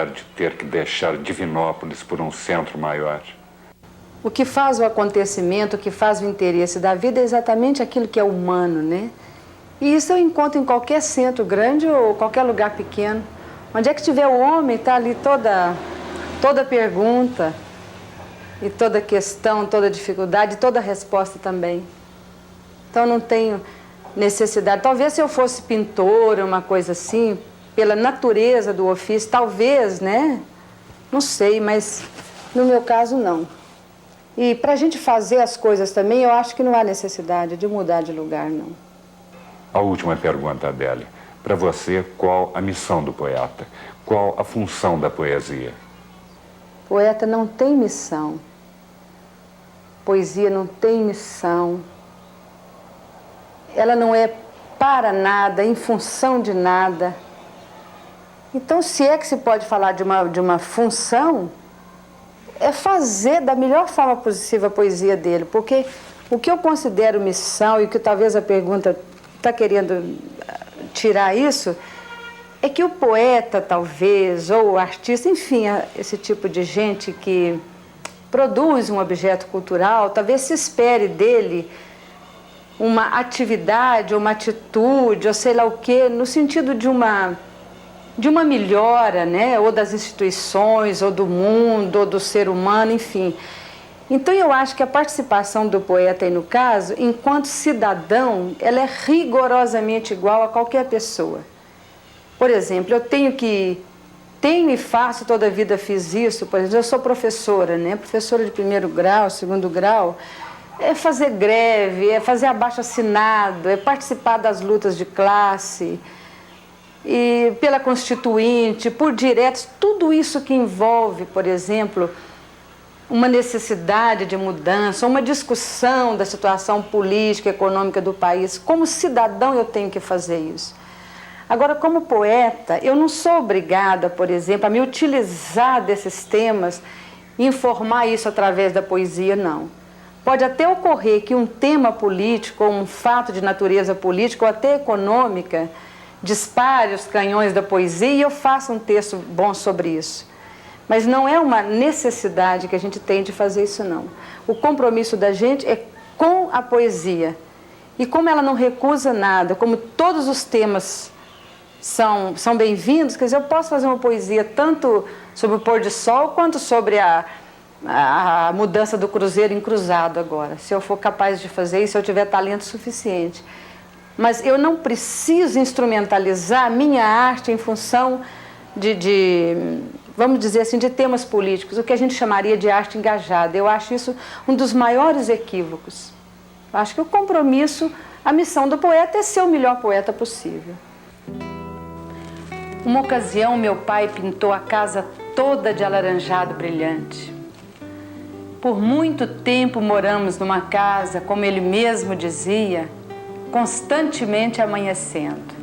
de ter que deixar Divinópolis por um centro maior? O que faz o acontecimento, o que faz o interesse da vida é exatamente aquilo que é humano, né? E isso eu encontro em qualquer centro grande ou qualquer lugar pequeno. Onde é que tiver o homem, está ali toda pergunta, e toda questão, toda dificuldade, toda resposta também. Então não tenho necessidade. Talvez se eu fosse pintora, uma coisa assim, pela natureza do ofício, talvez, né? Não sei, mas no meu caso não. E para a gente fazer as coisas também, eu acho que não há necessidade de mudar de lugar, não. A última pergunta, Adélia. Para você, qual a missão do poeta? Qual a função da poesia? Poeta não tem missão. Poesia não tem missão. Ela não é para nada, em função de nada. Então, se é que se pode falar de uma função, é fazer da melhor forma possível a poesia dele. Porque o que eu considero missão, e que talvez a pergunta está querendo tirar isso, é que o poeta, talvez, ou o artista, enfim, esse tipo de gente que produz um objeto cultural, talvez se espere dele uma atividade, ou uma atitude, ou sei lá o quê, no sentido de uma melhora, né? Ou das instituições, ou do mundo, ou do ser humano, enfim. Então eu acho que a participação do poeta aí no caso, enquanto cidadão, ela é rigorosamente igual a qualquer pessoa. Por exemplo, eu tenho e faço, toda a vida fiz isso, por exemplo, eu sou professora, né? Professora de 1º grau, 2º grau, é fazer greve, é fazer abaixo-assinado, é participar das lutas de classe, e pela Constituinte, por diretos, tudo isso que envolve, por exemplo, uma necessidade de mudança, uma discussão da situação política e econômica do país. Como cidadão eu tenho que fazer isso. Agora, como poeta, eu não sou obrigada, por exemplo, a me utilizar desses temas e informar isso através da poesia, não. Pode até ocorrer que um tema político, ou um fato de natureza política, ou até econômica, dispare os canhões da poesia e eu faça um texto bom sobre isso. Mas não é uma necessidade que a gente tem de fazer isso, não. O compromisso da gente é com a poesia. E como ela não recusa nada, como todos os temas são bem-vindos, quer dizer, eu posso fazer uma poesia tanto sobre o pôr do sol, quanto sobre a mudança do cruzeiro em cruzado agora. Se eu for capaz de fazer isso, se eu tiver talento suficiente. Mas eu não preciso instrumentalizar a minha arte em função vamos dizer assim, de temas políticos, o que a gente chamaria de arte engajada. Eu acho isso um dos maiores equívocos. Eu acho que o compromisso, a missão do poeta é ser o melhor poeta possível. Uma ocasião, meu pai pintou a casa toda de alaranjado brilhante. Por muito tempo moramos numa casa, como ele mesmo dizia, constantemente amanhecendo.